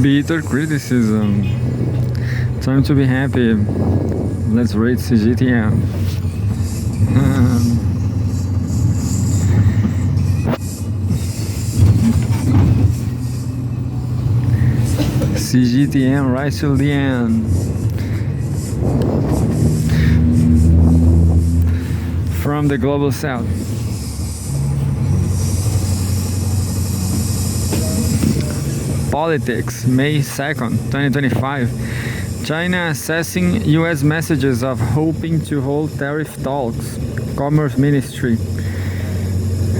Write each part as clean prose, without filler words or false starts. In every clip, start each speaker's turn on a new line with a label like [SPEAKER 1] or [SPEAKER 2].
[SPEAKER 1] Bitter criticism. Time to be happy. Let's rate Cgtn. Cgtn right till the end. From the global south. Politics, May 2nd, 2025. China assessing US messages of hoping to hold tariff talks. Commerce Ministry.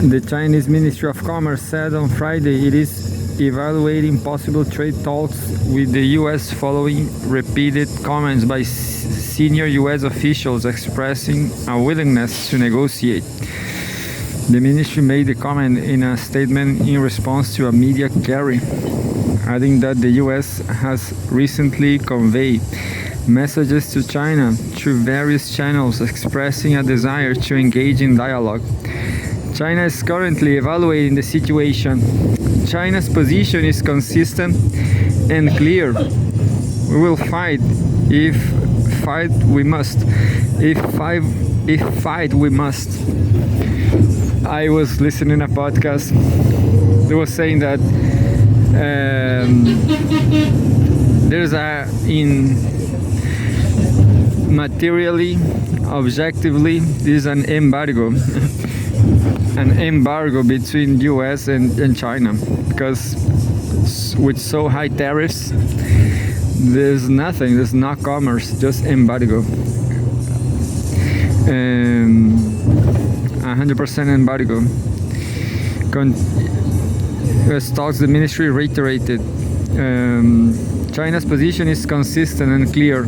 [SPEAKER 1] The Chinese Ministry of Commerce said on Friday it is evaluating possible trade talks with the US following repeated comments by senior US officials expressing a willingness to negotiate. The ministry made the comment in a statement in response to a media query, adding that the US has recently conveyed messages to China through various channels expressing a desire to engage in dialogue. China is currently evaluating the situation. China's position is consistent and clear. We will fight if fight we must. If fight we must. I was listening to a podcast. They were saying that there's in materially, objectively, there's an embargo. An embargo between US and China, because with so high tariffs there's nothing, there's no commerce, just embargo. 100% embargo. As talks, the ministry reiterated China's position is consistent and clear.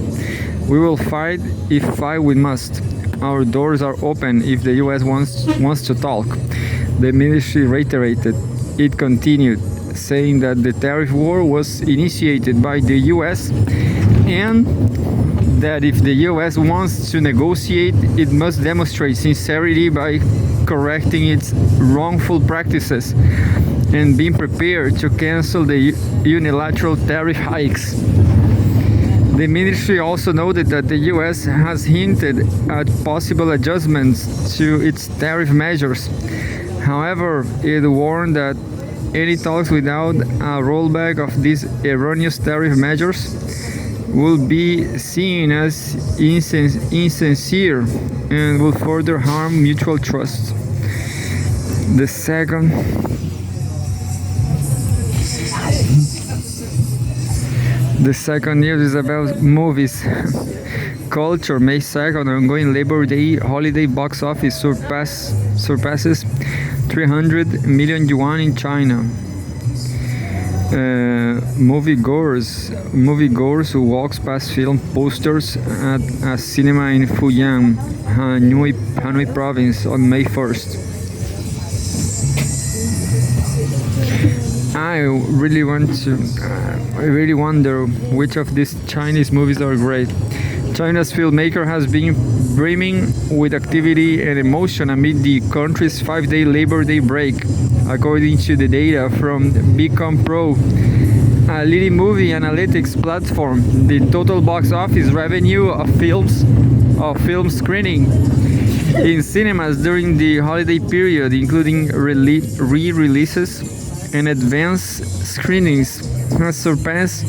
[SPEAKER 1] We will fight if fight we must. Our doors are open if the US wants to talk. The ministry reiterated. It continued, saying that the tariff war was initiated by the US and that if the US wants to negotiate, it must demonstrate sincerity by correcting its wrongful practices and being prepared to cancel the unilateral tariff hikes. The ministry also noted that the US has hinted at possible adjustments to its tariff measures. However, it warned that any talks without a rollback of these erroneous tariff measures will be seen as insincere and will further harm mutual trust. The second news is about movies. Culture, May 2nd, ongoing Labor Day holiday box office surpasses 300 million yuan in China. Moviegoers who walks past film posters at a cinema in Fuyang, Hanoi province on May 1st. I really wonder which of these Chinese movies are great. China's filmmaker has been brimming with activity and emotion amid the country's 5-day Labor Day break, according to the data from Become Pro, a leading movie analytics platform. The total box office revenue of film screening in cinemas during the holiday period, including re-releases and advanced screenings, has surpassed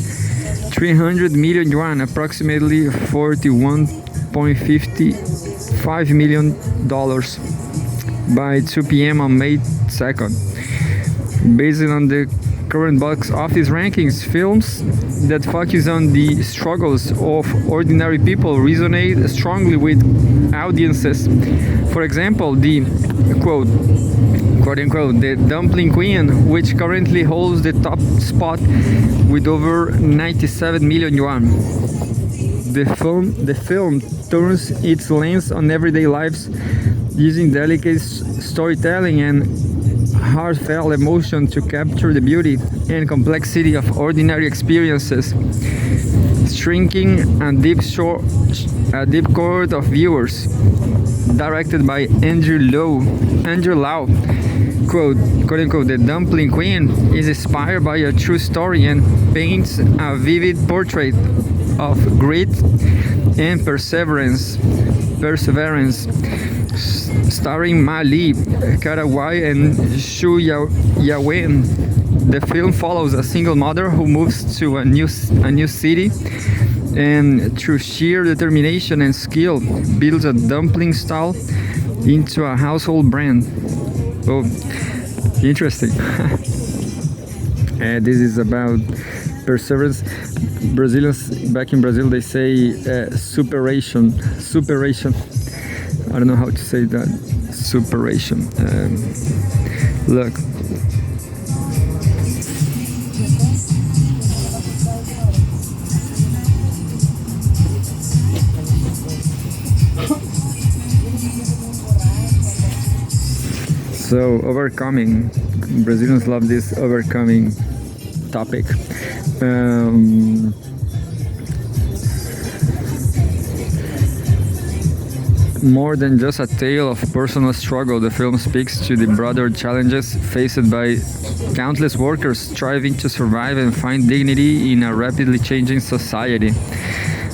[SPEAKER 1] 300 million yuan, approximately $41.55 million by 2 p.m. on May 2nd. Based on the current box office rankings, films that focus on the struggles of ordinary people resonate strongly with audiences. For example, the quote-unquote, The Dumpling Queen, which currently holds the top spot with over 97 million yuan. The film turns its lens on everyday lives, using delicate storytelling and heartfelt emotion to capture the beauty and complexity of ordinary experiences, striking a deep chord of viewers. Directed by Andrew Lau, quote unquote, the dumpling queen is inspired by a true story and paints a vivid portrait of grit and perseverance, starring Ma Li, Karawai, and Shu Yawen. The film follows a single mother who moves to a new city and through sheer determination and skill builds a dumpling stall into a household brand. Oh, interesting. This is about perseverance. Brazilians back in Brazil they say superation. I don't know how to say that. Superation. Look. So overcoming, Brazilians love this overcoming topic. More than just a tale of personal struggle, the film speaks to the broader challenges faced by countless workers striving to survive and find dignity in a rapidly changing society.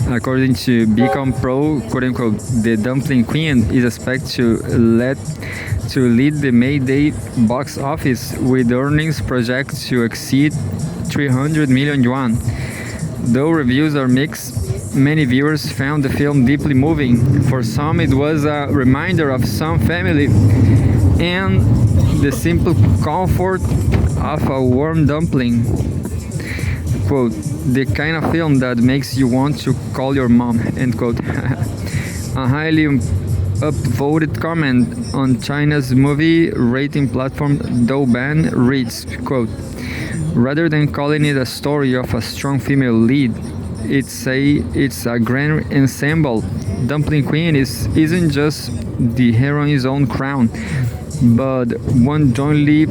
[SPEAKER 1] According to Become Pro, quote unquote, the Dumpling Queen is expected to lead the May Day box office with earnings projected to exceed 300 million yuan. Though reviews are mixed, many viewers found the film deeply moving. For some, it was a reminder of some family and the simple comfort of a warm dumpling. Quote, the kind of film that makes you want to call your mom, end quote. A highly upvoted comment on China's movie rating platform Douban reads, quote, rather than calling it a story of a strong female lead, it's a grand ensemble. Dumpling Queen isn't just the heroine's own crown, but one jointly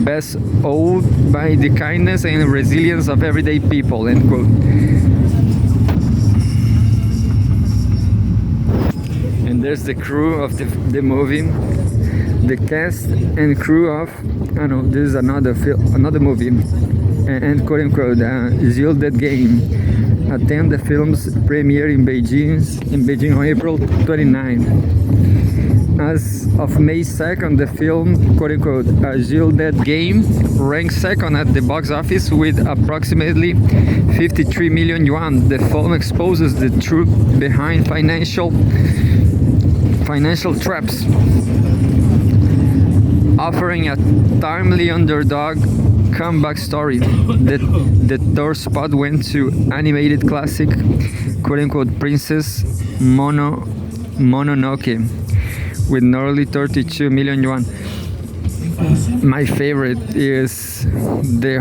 [SPEAKER 1] bestowed by the kindness and resilience of everyday people, end quote. And there's the crew of the movie, the cast and crew of, I know this is another movie, and quote unquote, Gilles Dead Game attend the film's premiere in Beijing on April 29. As of May 2nd, the film, quote unquote, Gilles Dead Game ranks second at the box office with approximately 53 million yuan. The film exposes the truth behind financial traps, offering a timely underdog comeback story. The third spot went to animated classic, quote unquote, Princess Mononoke with nearly 32 million yuan. My favorite is the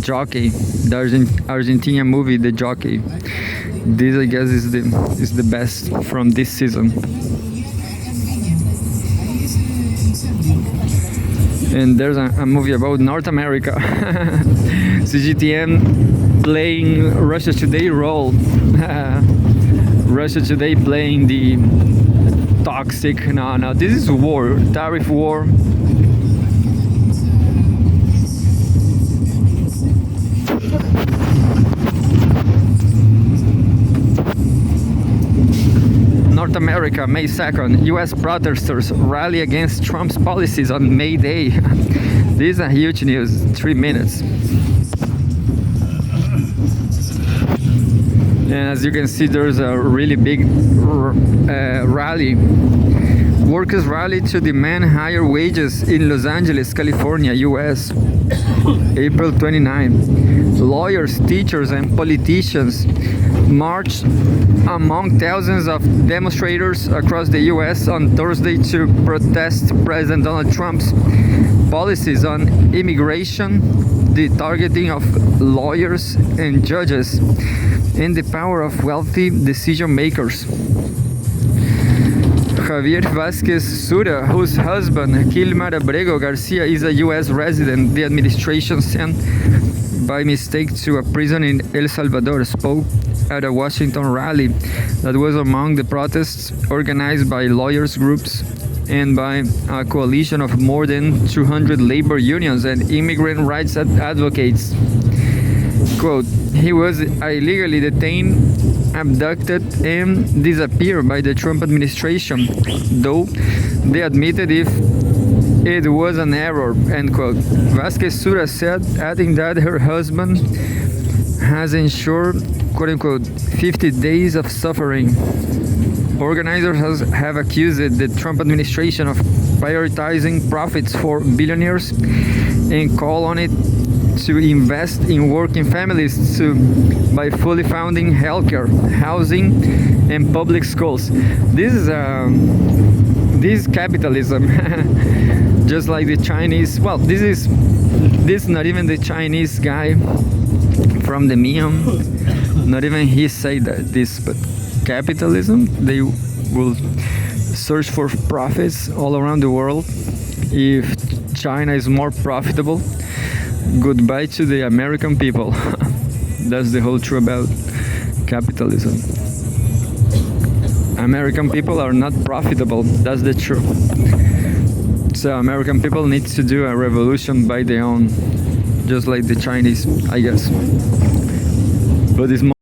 [SPEAKER 1] Jockey, the Argentinian movie, The Jockey. This, I guess, is the best from this season. And there's a movie about North America. Cgtn playing Russia Today role. Russia Today playing the toxic. No, this is war, tariff war. North America, May 2nd, US protesters rally against Trump's policies on May Day. This is a huge news, 3 minutes. And as you can see, there's a really big rally. Workers rally to demand higher wages in Los Angeles, California, US. April 29. Lawyers, teachers, and politicians marched among thousands of demonstrators across the US on Thursday to protest President Donald Trump's policies on immigration, the targeting of lawyers and judges, and the power of wealthy decision makers. Javier Vázquez Sura, whose husband, Kilmar Abrego Garcia, is a U.S. resident the administration sent by mistake to a prison in El Salvador, spoke at a Washington rally that was among the protests organized by lawyers groups and by a coalition of more than 200 labor unions and immigrant rights advocates. Quote, he was illegally detained, abducted, and disappeared by the Trump administration, though they admitted if it was an error, end quote. Vasquez Sura said, adding that her husband has ensured, quote unquote, 50 days of suffering. Organizers have accused the Trump administration of prioritizing profits for billionaires and call on it to invest in working families by fully funding healthcare, housing, and public schools. This is capitalism, just like the Chinese. Well, this is not even the Chinese guy from the meme. Not even he said this, but capitalism. They will search for profits all around the world. If China is more profitable, goodbye to the American people. That's the whole truth about capitalism. American people are not profitable. That's the truth. So American people need to do a revolution by their own, just like the Chinese, I guess. But it's